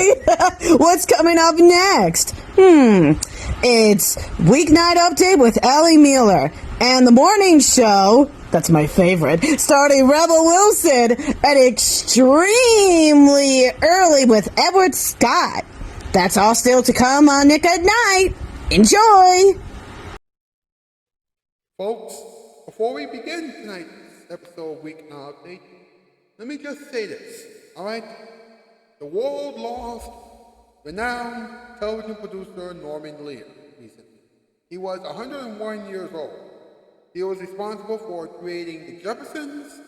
Hi! What's coming up next? It's Weeknight Update with Ellie Muller. And the morning show, that's my favorite, starting Rebel Wilson at extremely early with Edward Scott. That's all still to come on Nick at Night. Enjoy! Folks, before we begin tonight's episode of Weeknight Update, let me just say this, alright? The world lost renowned television producer Norman Lear recently. He was 101 years old. He was responsible for creating The Jeffersons,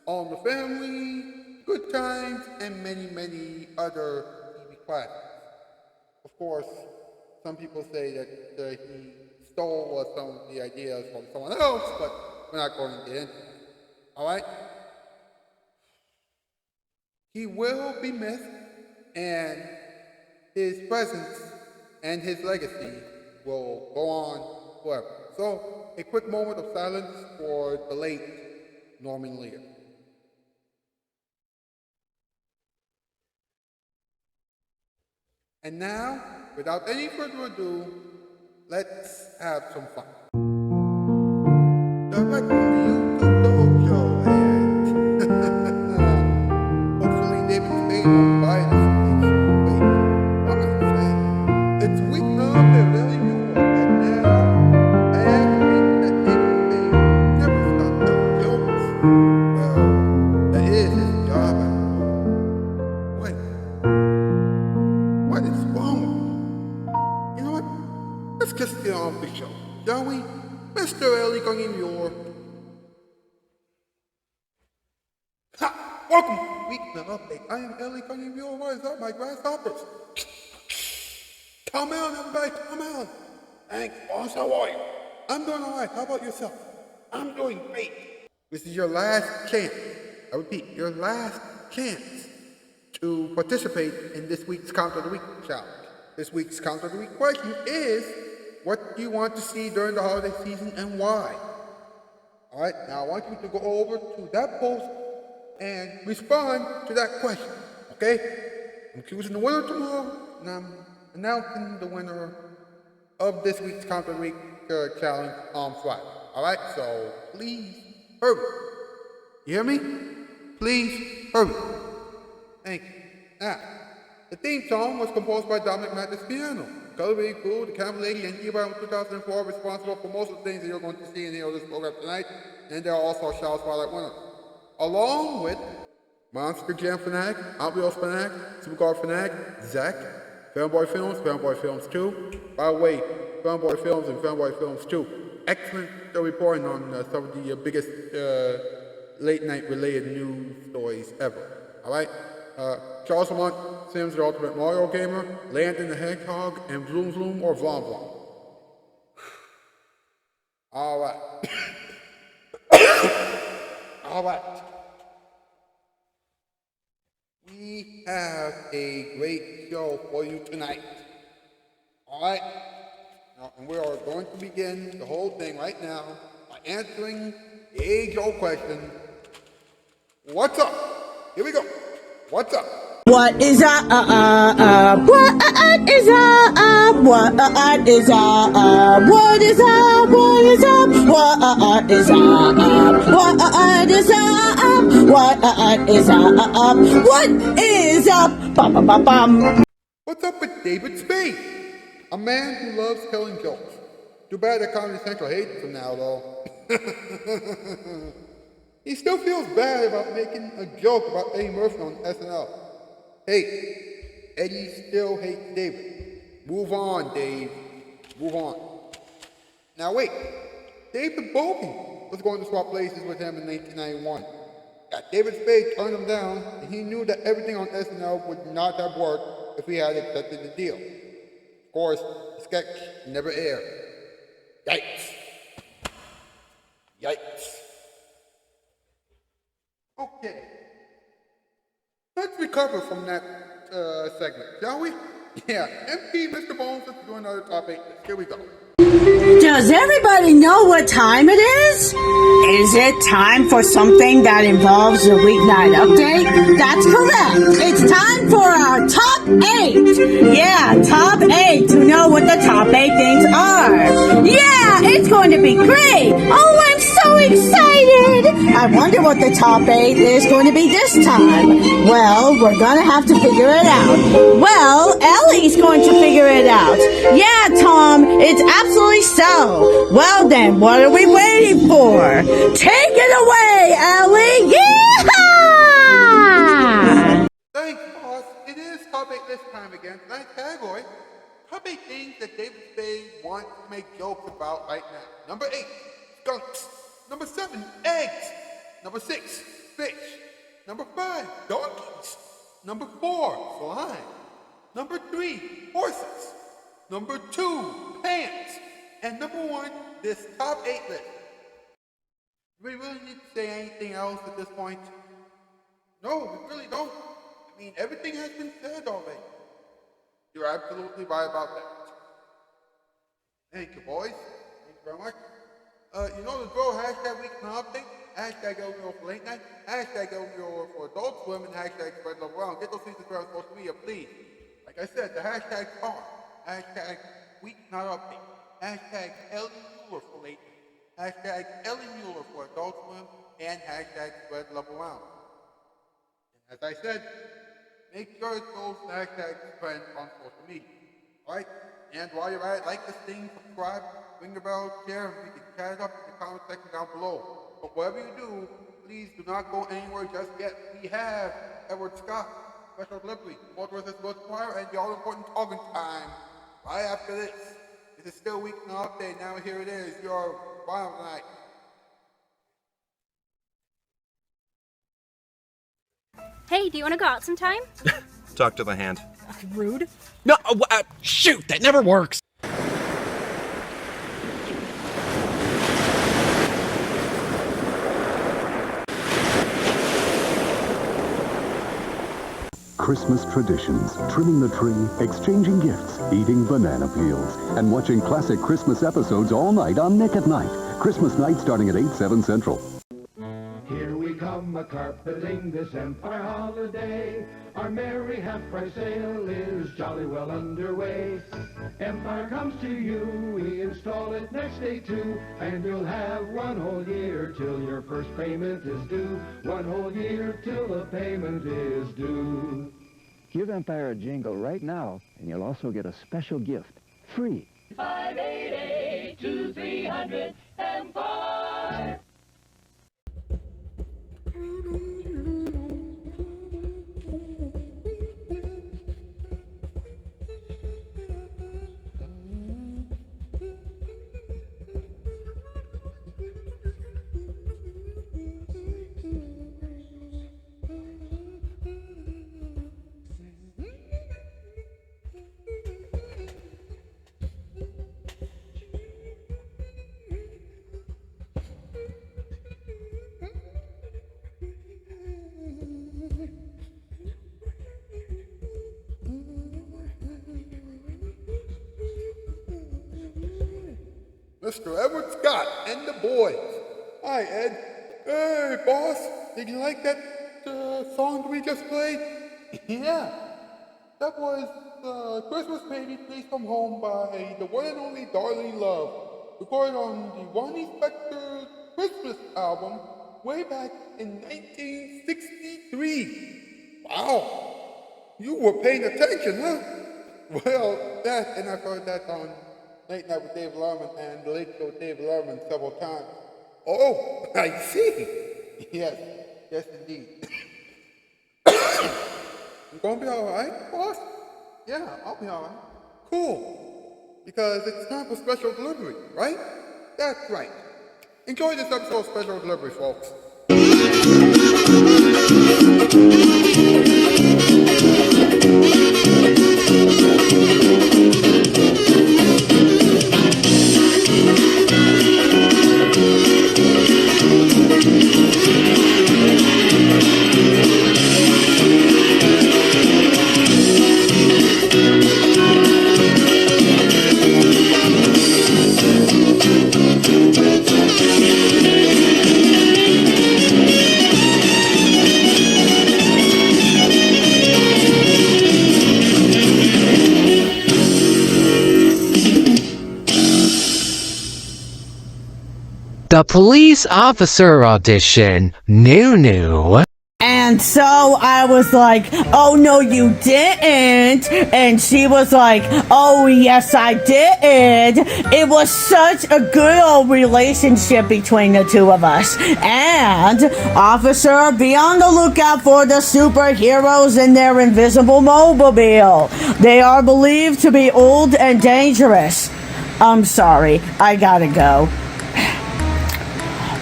All in the Family, Good Times, and many, many other TV classics. Of course, some people say that he stole some of the ideas from someone else, but we're not going to get into that. Alright? He will be missed, and his presence and his legacy will go on forever. So, a quick moment of silence for the late Norman Lear. And now, without any further ado, let's have some fun. Direct from the YouTube Dog Show, and hopefully David Spade won't buy this information. Wait, what am I saying? It's Weeknight with Ellie Muller, and now I agree that David Spade never stopped telling jokes. Well, that is his job after all. What is wrong with me? You know what? Let's just get on with the show, shall we? Mr. Ellie Muller. Ha! Welcome to Weeknight Update. I am Ellie Muller. What is up, my grasshoppers? Come on, everybody, come on. Thanks, boss. How are you? I'm doing all right. How about yourself? I'm doing great. This is your last chance. I repeat, your last chance to participate in this week's Count of the Week challenge. This week's Count of the Week question is, what do you want to see during the holiday season and why? Alright, now I want you to go over to that post and respond to that question, okay? I'm choosing the winner tomorrow, and I'm announcing the winner of this week's Count of the Week challenge on Friday. Alright, so please hurry. You hear me? Please hurry. Thank you. Now, the theme song was composed by Dominic Mattis Piano. Color Really Cool, The Camera Lady, and E-Bound 2004 responsible for most of the things that you're going to see and hear on this program tonight, and they're also Shoutout Spotlight winners. Along with Monster Jam Fanatic, Hot Wheels Fanatic, Supercar Fanatic, Zach, Fanboy Films 2. By the way, Fanboy Films and Fanboy Films 2, excellent reporting on some of the biggest late night related news stories ever. Alright? Charles Lamont, Sims the Ultimate Mario Gamer, Landon the Hedgehog, and Vroom Vroom or Vlom Vlom. Alright. Alright. We have a great show for you tonight. Alright? And we are going to begin the whole thing right now by answering the age-old question, what's up? Here we go. What's up? What is up? What is up? What is up? What is up? What is up? What is up? What is up? What is up? What is up? Bum bum bum bum. What's up with David Spade? A man who loves telling jokes. Too bad that Comedy Central hates him now, though. He still feels bad about making a joke about Eddie Murphy on SNL. Hey, Eddie still hates David. Move on, Dave. Move on. Now wait, David Bowie was going to swap places with him in 1991. David Spade turned him down, and he knew that everything on SNL would not have worked if he had accepted the deal. Of course, the sketch never aired. Yikes. Yikes. Okay. Let's recover from that segment, shall we? Yeah, MP Mr. Bones, let's do another topic. Here we go. Does everybody know what time it is? Is it time for something that involves a weeknight update? That's correct. It's time for our top 8 going to be great. Oh, I'm so excited. I wonder what the top 8 is going to be this time. Well, we're going to have to figure it out. Well, Ellie's going to figure it out. Yeah, Tom, it's absolutely so. Well then, what are we waiting for? Take it away, Ellie. Yeehaw! Thanks, boss. It is top 8 this time again. Nice category. Top 8 things that David Spade wants to make jokes about right now. Number 8, skunks. Number 7, eggs. Number 6, fish. Number 5, donkeys. Number 4, slime. Number 3, horses. Number 2, pants. And number 1, this top 8 list. Do we really need to say anything else at this point? No, we really don't. I mean, everything has been said already. You're absolutely right about that. Thank you, boys. Thank you very much. You know the drill, hashtag Weeknight update, hashtag LMO for late night, hashtag LMO for adult swim, and hashtag spread love around. Get those things around social media, please. Like I said, the hashtags are hashtag Weeknight update, hashtag Ellie Muller for late night, hashtag Ellie Muller for adult swim, and hashtag spread love around. And as I said, make sure those hashtags trend on social media. Alright? And while you're at it, like this thing, subscribe, ring the bell, share, and we can chat it up in the comment section down below. But whatever you do, please do not go anywhere just yet. We have Edward Scott, Special Delivery, World vs. World Choir, and the all-important talking time. Right after this. This is still Weeknight Update. Now here it is, your final night. Hey, do you want to go out sometime? Talk to the hand. Rude. No, shoot, that never works. Christmas traditions, trimming the tree, exchanging gifts, eating banana peels, and watching classic Christmas episodes all night on Nick at Night. Christmas night starting at 8, 7 Central. Here we come a-carpeting this Empire holiday. Our merry half-price sale is jolly well underway. Empire comes to you, we install it next day too, and you'll have 1 whole year till your first payment is due. 1 whole year till the payment is due. Give Empire a jingle right now, and you'll also get a special gift, free. 588-2300 Empire. Mr. Edward Scott and the boys. Hi, Ed. Hey, boss. Did you like that song we just played? Yeah. That was Christmas Baby Please Come Home by the one and only Darlene Love, recorded on the Ronnie Spector Christmas album way back in 1963. Wow. You were paying attention, huh? Well, that, and I've heard that on Late Night with David Letterman and The Late Show with David Letterman several times. Oh, I see. Yes, indeed. You gonna be alright, boss? Yeah, I'll be alright. Cool. Because it's time for special delivery, right? That's right. Enjoy this episode of Special Delivery, folks. the police officer audition. New. And so I was like, oh no you didn't. And she was like, oh yes I did. It was such a good old relationship between the two of us. And officer, be on the lookout for the superheroes in their invisible mobile. They are believed to be old and dangerous. I'm sorry, I gotta go.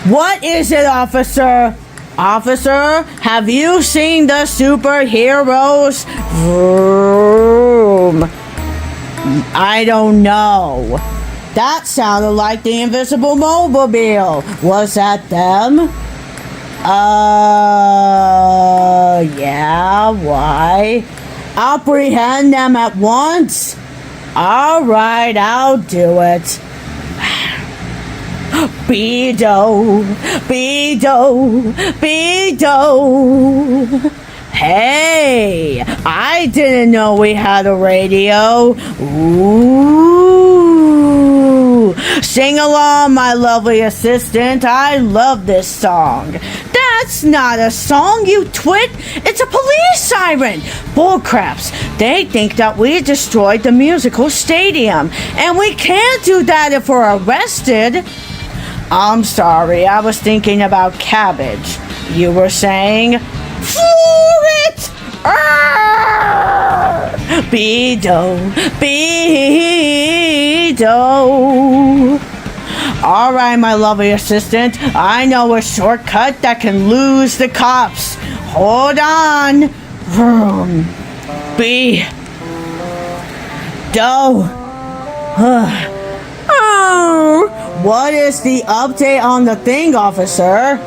What is it, officer? Officer, have you seen the superheroes? Vroom. I don't know. That sounded like the invisible mobile. Was that them? Yeah, why? Apprehend them at once? Alright, I'll do it. Beedo. Hey, I didn't know we had a radio. Ooh. Sing along, my lovely assistant. I love this song. That's not a song, you twit. It's a police siren. Bullcraps. They think that we destroyed the musical stadium, and we can't do that if we're arrested. I'm sorry, I was thinking about cabbage. You were saying, for it! Beedo. All right, my lovely assistant, I know a shortcut that can lose the cops. Hold on. What is the update on the thing, officer?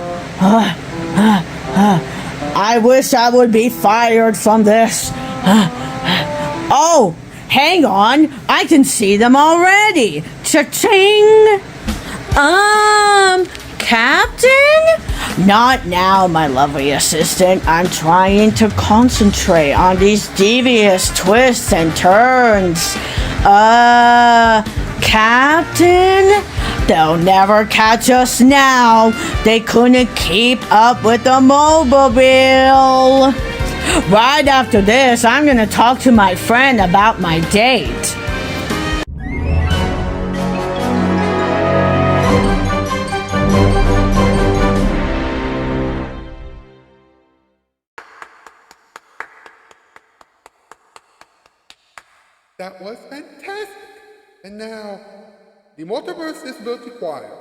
I wish I would be fired from this. Oh, hang on. I can see them already. Cha-ching. Captain? Not now, my lovely assistant. I'm trying to concentrate on these devious twists and turns. Captain? They'll never catch us now. They couldn't keep up with the mobile. Right after this, I'm gonna talk to my friend about my date. That was fantastic. And now, the Multiverse Disability Choir.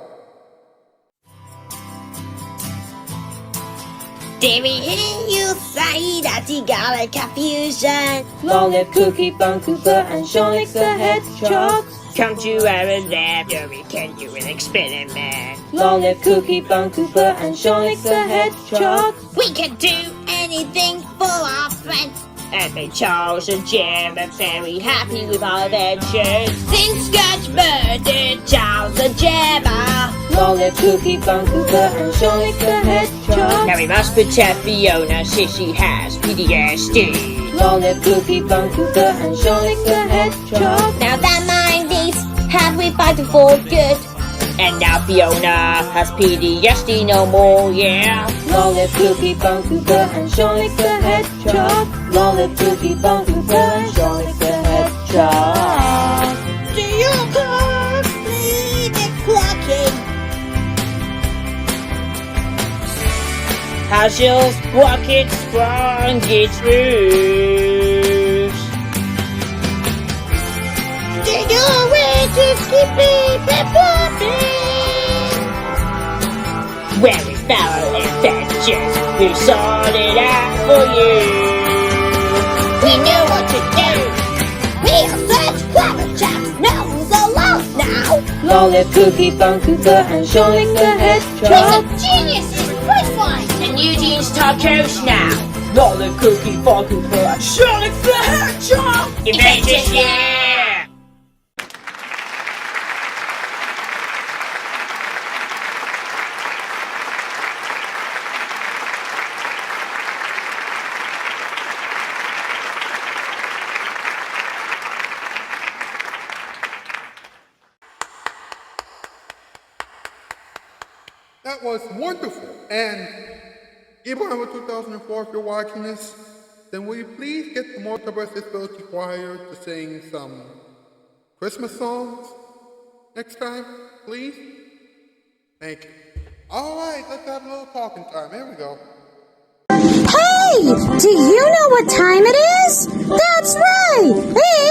Did we hear you say that you got a confusion? Long live Cookie Bun Cooper and Shonix the Hedgehog. Come to our lab where we can do an experiment. Long live Cookie Bun Cooper and Shonix the Hedgehog. We can do anything for our friends. And they chose a gem and very happy with our adventures. Since Scratch murdered Charles the Gemmer. Long live Cookie Bun Cooper and Shonix the Hedgehog. Now we must protect Fiona since she has PTSD. Long live Cookie Bun Cooper and Shonix the Hedgehog. Now that mind is have we fighting for good. And now Fiona has PTSD no more, yeah. Long live Cookie Bun Cooper and Shonix the Hedgehog. Long live Cookie Bun Cooper and Shonix the Hedgehog. Do you complete the clocking? How shall Sprocket sprung its roofs? Do you wish to keep it popping? Where we found adventures, we sorted out for you. We knew what to do. We are such clever chaps, no one's alone now. Long live Cookie Bun Cooper and Shonix the Hedgehog. He's a genius, he's first one. And Eugene's top coach now. Long live Cookie Bun Cooper and Shonix the Hedgehog. Adventures, yeah! That was wonderful. And Abraham of 2004, if you're watching this, then will you please get the Multiverse Disability Choir to sing some Christmas songs next time, please? Thank you. All right, let's have a little talking time. Here we go. Hey, do you know what time it is? That's right,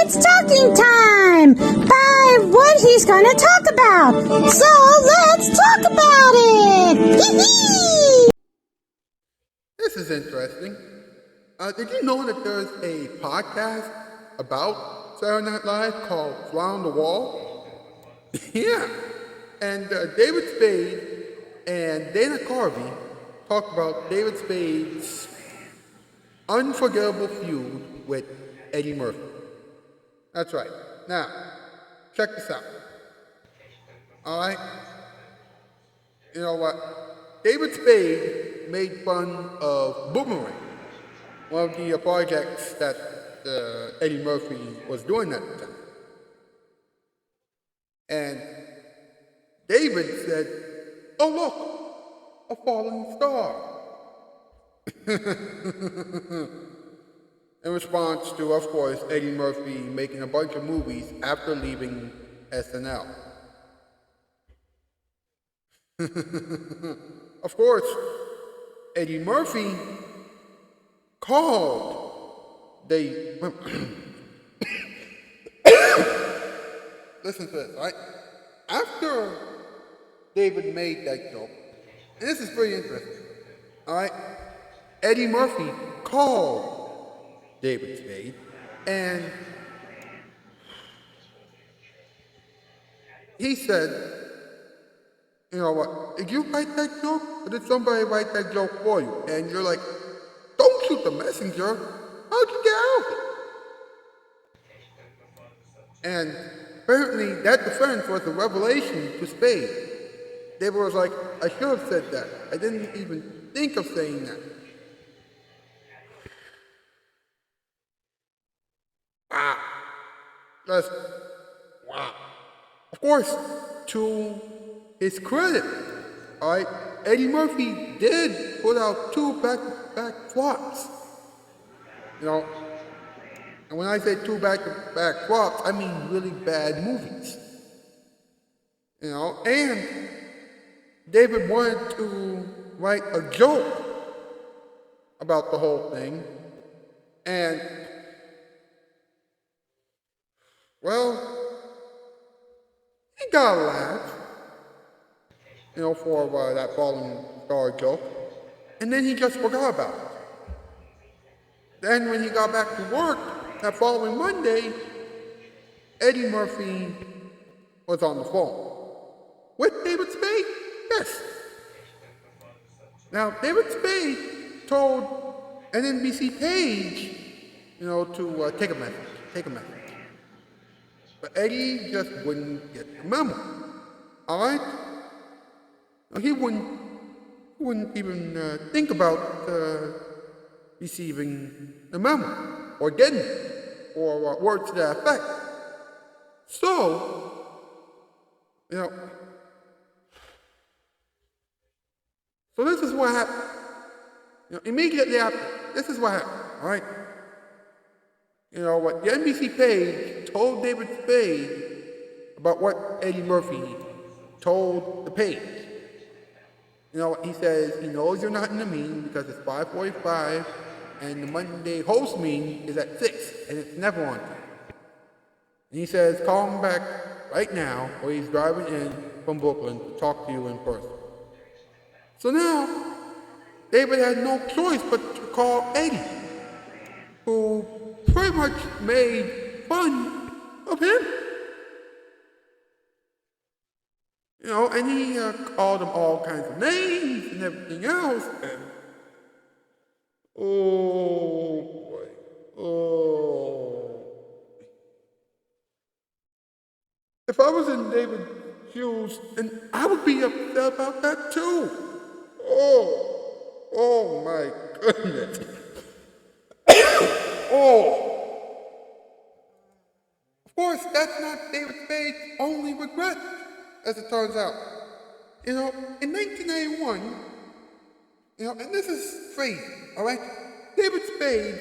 it's talking time by what he's gonna talk about. So let's talk about it. Hee-hee! This is interesting. Did you know that there's a podcast about Saturday Night Live called Fly on the Wall? Yeah. And David Spade and Dana Carvey talked about David Spade's unforgettable feud with Eddie Murphy. That's right. Now, check this out. All right? You know what? David Spade made fun of Boomerang, one of the projects that Eddie Murphy was doing at the time. And David said, "Oh look, a falling star." In response to, of course, Eddie Murphy making a bunch of movies after leaving SNL. Of course, Eddie Murphy called listen to this, right? After David made that joke, and this is pretty interesting, all right? Eddie Murphy called David Spade, and he said, "You know what, did you write that joke, or did somebody write that joke for you?" And you're like, "Don't shoot the messenger. How'd you get out?" And apparently that defense was a revelation to Spade. David was like, "I should have said that. I didn't even think of saying that." Wow. Just, wow. Of course, to his credit, all right, Eddie Murphy did put out 2 back-to-back flops. You know, and when I say 2 back-to-back flops, I mean really bad movies. You know, and David wanted to write a joke about the whole thing, and, well, he got a laugh, you know, for that falling star joke, and then he just forgot about it. Then when he got back to work that following Monday, Eddie Murphy was on the phone. With David Spade? Yes. Now, David Spade told an NBC page, you know, to take a message. But Eddie just wouldn't get the memo. All right? Now, he wouldn't even think about receiving the memo, or getting it, or words to that effect. So, you know, so this is what happened. You know, immediately after, this is what happened, all right? You know, what the NBC page told David Spade about what Eddie Murphy told the page. You know, he says he knows you're not in the meeting because it's 5:45, and the Monday host meeting is at 6, and it's never on time. And he says, call him back right now, or he's driving in from Brooklyn to talk to you in person. So now, David had no choice but to call Eddie, who pretty much made fun of him. You know, and he called him all kinds of names and everything else. And, oh boy, oh. If I was in David's shoes, and I would be upset about that too. Oh my goodness. Oh. Of course, that's not David Spade's only regret, as it turns out. In 1991, and this is crazy, all right? David Spade,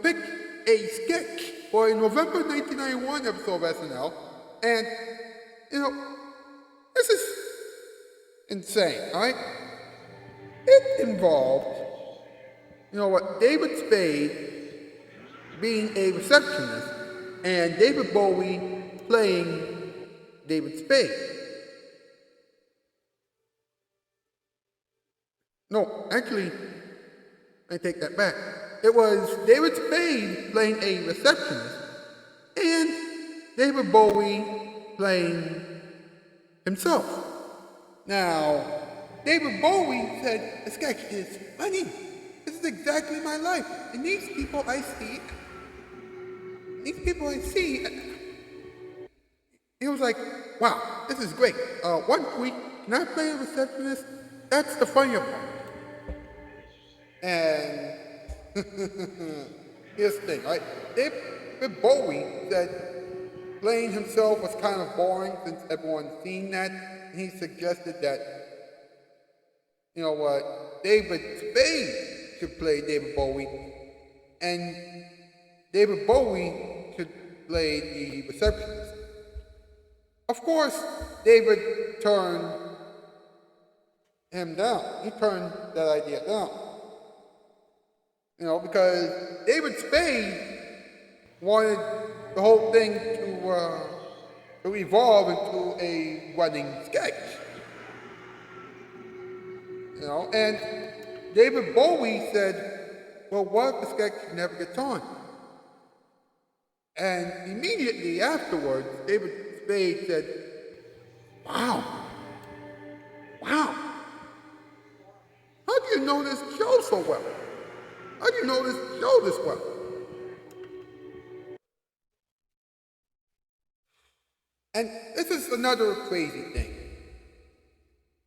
picked a sketch for a November 1991 episode of SNL, and, this is insane, all right? It involved, David Spade being a receptionist and David Bowie playing David Spade. No, actually, I take that back. It was David Spade playing a receptionist and David Bowie playing himself. Now, David Bowie said, the sketch is funny. This is exactly my life. And these people I see, he was like, wow, this is great. 1 week, can I play a receptionist? That's the funnier part. And here's the thing, right? David Bowie said playing himself was kind of boring since everyone's seen that. And he suggested that, David Spade should play David Bowie, and David Bowie should play the receptionist. Of course, David turned him down. He turned that idea down. Because David Spade wanted the whole thing to evolve into a running sketch. And David Bowie said, well, what if the sketch never gets on? And immediately afterwards, David Spade said, wow, how do you know this show so well? How do you know this show this well? And this is another crazy thing.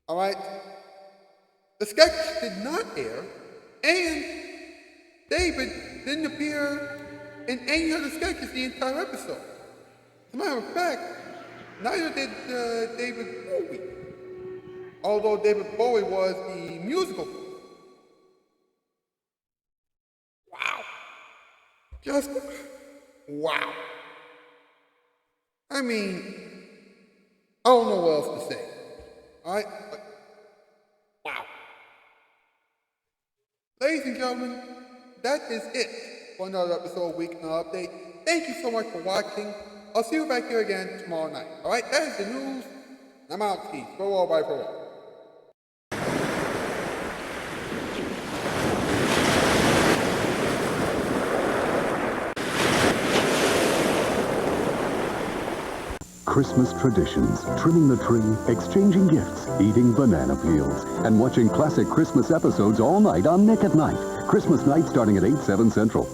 All right? The sketch did not air, and David didn't appear in any of the sketches the entire episode. As a matter of fact, neither did David Bowie, although David Bowie was the musical. Wow. Just wow. I mean, I don't know what else to say. All right? But, wow. Ladies and gentlemen, that is it for another episode of Weeknight Update. Thank you so much for watching. I'll see you back here again tomorrow night. All right? That is the news. I'm out. Peace. For all, bye for all. Christmas traditions, trimming the tree, exchanging gifts, eating banana peels, and watching classic Christmas episodes all night on Nick at Night. Christmas night starting at 8, 7 Central.